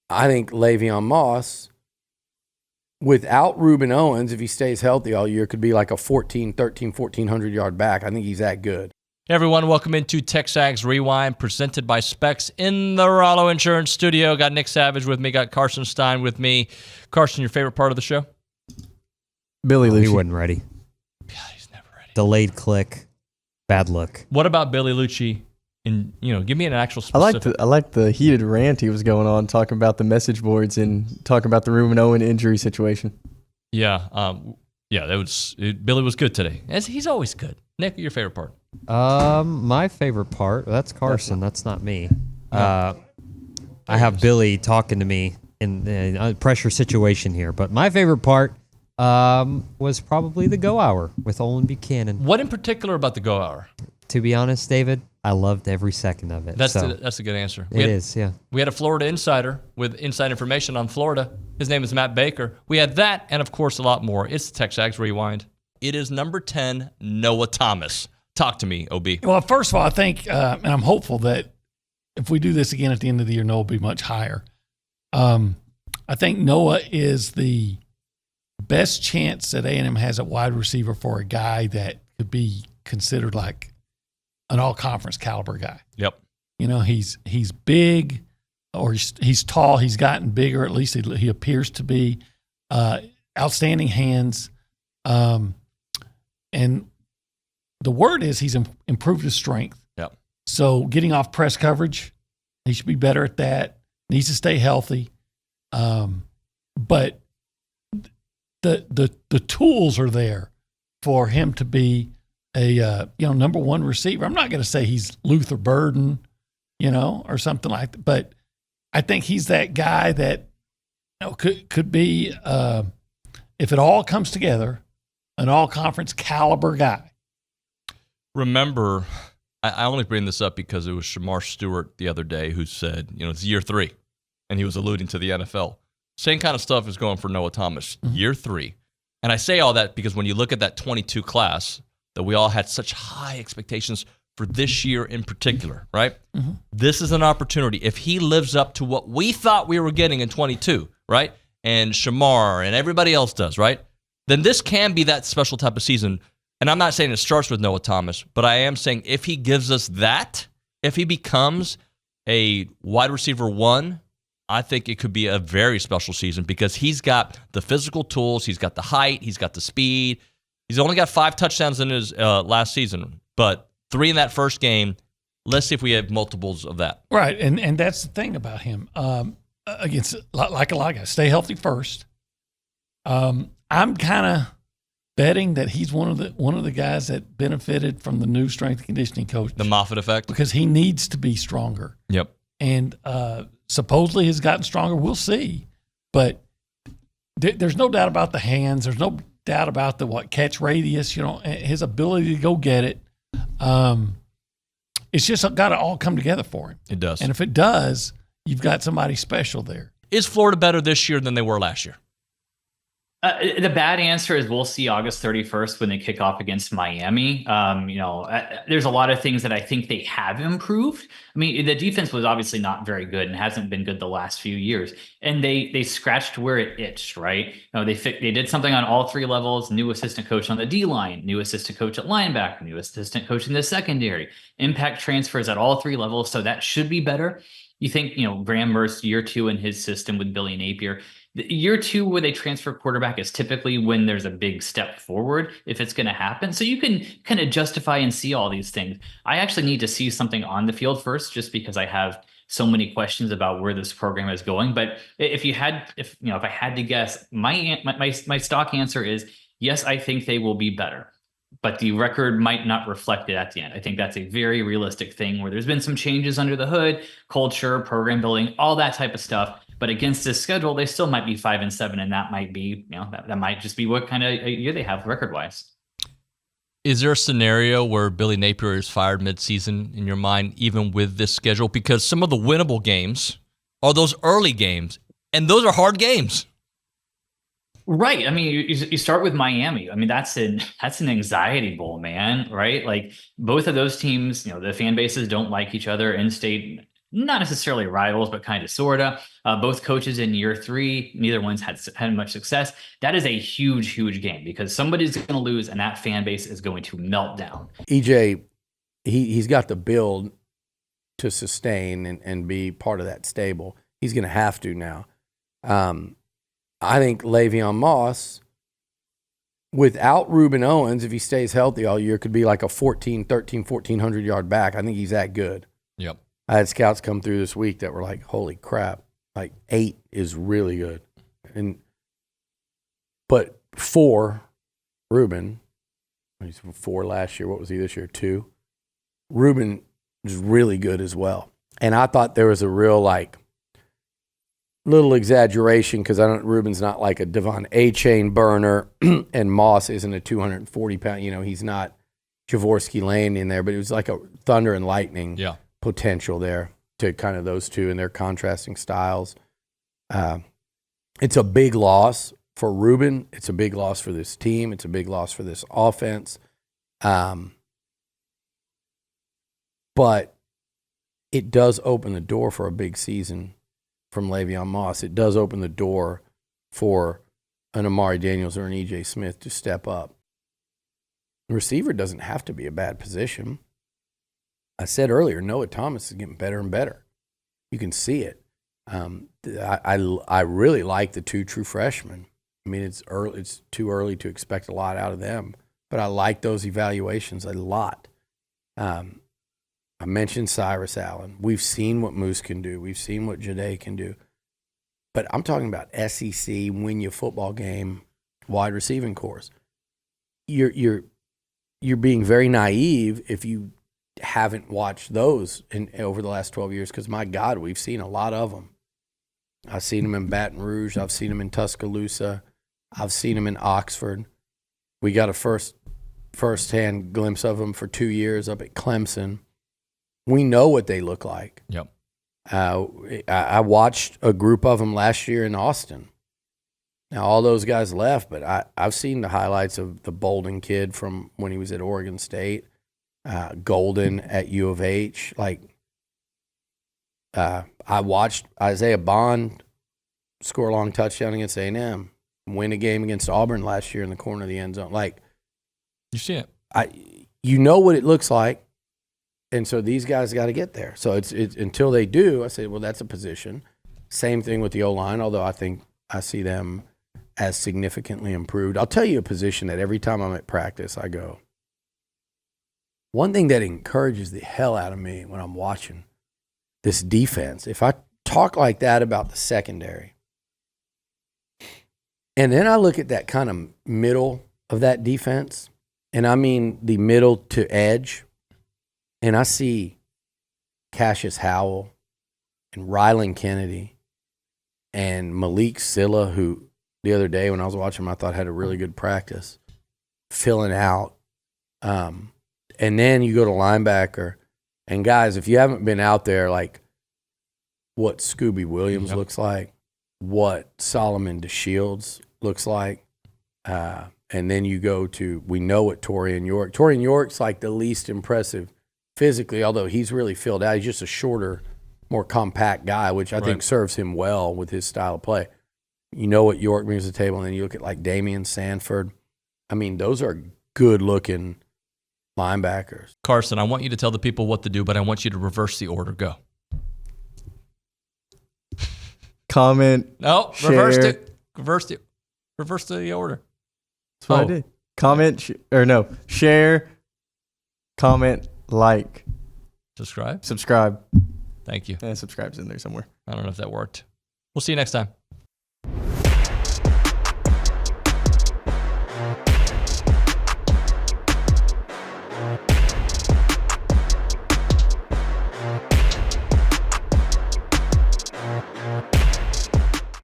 I think Le'Veon Moss, without Reuben Owens, if he stays healthy all year, could be like a 1,400 yard back. I think he's that good. Hey everyone, welcome into TexAgs Rewind, presented by Specs in the Rollo Insurance Studio. Got Nick Savage with me, got Carson Stein with me. Carson, your favorite part of the show? Billy Liucci. He wasn't ready. Yeah, he's never ready. Delayed click. Bad look. What about Billy Liucci? And give me an actual specific. I liked the heated rant he was going on, talking about the message boards and talking about the Reuben Owen injury situation. Yeah, Billy was good today. He's always good. Nick, your favorite part? My favorite part, that's Carson, that's not me. I have Billy talking to me in a pressure situation here, but my favorite part was probably the go hour with Olin Buchanan. What in particular about the go hour? To be honest, David, I loved every second of it. That's a good answer. It is, yeah. We had a Florida insider with inside information on Florida. His name is Matt Baker. We had that and, of course, a lot more. It's the TexAgs Rewind. It is number 10, Noah Thomas. Talk to me, OB. Well, first of all, I think, and I'm hopeful that if we do this again at the end of the year, Noah will be much higher. I think Noah is the best chance that A&M has at wide receiver for a guy that could be considered like an all-conference caliber guy. Yep. He's big, or he's tall. He's gotten bigger. At least he appears to be. Outstanding hands. And the word is he's improved his strength. Yep. So getting off press coverage, he should be better at that. Needs to stay healthy. But the tools are there for him to be a number one receiver. I'm not going to say he's Luther Burden, or something like that, but I think he's that guy that could be, if it all comes together, an all-conference caliber guy. Remember, I only bring this up because it was Shamar Stewart the other day who said, it's year 3, and he was alluding to the NFL. Same kind of stuff is going for Noah Thomas, year 3. And I say all that because when you look at that 22 class, that we all had such high expectations for this year in particular, right? Mm-hmm. This is an opportunity. If he lives up to what we thought we were getting in 22, right? And Shamar and everybody else does, right? Then this can be that special type of season. And I'm not saying it starts with Noah Thomas, but I am saying if he gives us that, if he becomes a wide receiver 1, I think it could be a very special season because he's got the physical tools, he's got the height, he's got the speed. He's only got 5 touchdowns in his last season, but 3 in that first game. Let's see if we have multiples of that. Right, and that's the thing about him. Against like a lot of guys, stay healthy first. I'm kind of betting that he's one of the guys that benefited from the new strength and conditioning coach, the Moffitt effect, because he needs to be stronger. Yep, and supposedly has gotten stronger. We'll see, but there's no doubt about the hands. There's no doubt about the catch radius. His ability to go get it. It's just got to all come together for him. It does, and if it does, you've got somebody special there. Is Florida better this year than they were last year? The bad answer is we'll see August 31st when they kick off against Miami. There's a lot of things that I think they have improved. I mean, the defense was obviously not very good and hasn't been good the last few years. And they scratched where it itched, right? They did something on all 3 levels. New assistant coach on the D-line, new assistant coach at linebacker, new assistant coach in the secondary, impact transfers at all 3 levels. So that should be better. You think, Graham Mertz, year 2 in his system with Billy Napier. Year 2 where they transfer quarterback is typically when there's a big step forward, if it's going to happen. So you can kind of justify and see all these things. I actually need to see something on the field first, just because I have so many questions about where this program is going. But if I had to guess, my stock answer is yes, I think they will be better. But the record might not reflect it at the end. I think that's a very realistic thing where there's been some changes under the hood, culture, program building, all that type of stuff. But against this schedule, they still might be 5-7, and that might be, that might just be what kind of a year they have record-wise. Is there a scenario where Billy Napier is fired midseason in your mind, even with this schedule? Because some of the winnable games are those early games, and those are hard games. Right. I mean, you start with Miami. I mean, that's an anxiety bowl, man. Right. Like both of those teams, the fan bases don't like each other. In-state not necessarily rivals, but kind of sorta. Both coaches in year 3, neither one's had much success. That is a huge, huge game because somebody's going to lose, and that fan base is going to melt down. EJ, he's got the build to sustain and be part of that stable. He's going to have to now. I think Le'Veon Moss, without Reuben Owens, if he stays healthy all year, could be like a 1,400 yard back. I think he's that good. Yep. I had scouts come through this week that were like, holy crap, like 8 is really good. But 4, Reuben, he's 4 last year. What was he this year? 2. Reuben is really good as well. And I thought there was a real like little exaggeration because Reuben's not like a Devon A-chain burner and Moss isn't a 240-pound. He's not Jaworski Lane in there, but it was like a thunder and lightning potential there to kind of those two and their contrasting styles. It's a big loss for Reuben. It's a big loss for this team. It's a big loss for this offense. But it does open the door for a big season from Le'Veon Moss. It does open the door for an Amari Daniels or an E.J. Smith to step up. The receiver doesn't have to be a bad position. I said earlier, Noah Thomas is getting better and better. You can see it. I really like the 2 true freshmen. I mean, it's early. It's too early to expect a lot out of them, but I like those evaluations a lot. I mentioned Cyrus Allen. We've seen what Moose can do. We've seen what Jade can do. But I'm talking about SEC win you football game wide receiving course. You're being very naive if you haven't watched those over the last 12 years because, my God, we've seen a lot of them. I've seen them in Baton Rouge. I've seen them in Tuscaloosa. I've seen them in Oxford. We got a first-hand glimpse of them for 2 years up at Clemson. We know what they look like. Yep. I watched a group of them last year in Austin. Now, all those guys left, but I've seen the highlights of the Bolden kid from when he was at Oregon State, Golden at U of H. I watched Isaiah Bond score a long touchdown against A&M, win a game against Auburn last year in the corner of the end zone. You see it. You know what it looks like. And so these guys got to get there. So it's until they do, I say, well, that's a position. Same thing with the O-line, although I think I see them as significantly improved. I'll tell you a position that every time I'm at practice, I go. One thing that encourages the hell out of me when I'm watching this defense, if I talk like that about the secondary, and then I look at that kind of middle of that defense, and I mean the middle to edge, and I see Cassius Howell and Rylan Kennedy and Malik Silla, who the other day when I was watching him, I thought had a really good practice, filling out. And then you go to linebacker. And, guys, if you haven't been out there, like what Scooby Williams looks like, what Solomon DeShields looks like, and then you go to, we know what Torian York. Torian York's like the least impressive physically, although he's really filled out. He's just a shorter, more compact guy, which I think serves him well with his style of play. You know what York brings to the table, and then you look at like Damian Sanford. I mean, those are good-looking linebackers. Carson, I want you to tell the people what to do, but I want you to reverse the order. Go. Comment. No, share. reversed it. Reverse the order. That's what I did. Comment, share, comment, like. Subscribe. Subscribe. Thank you. And subscribe's in there somewhere. I don't know if that worked. We'll see you next time.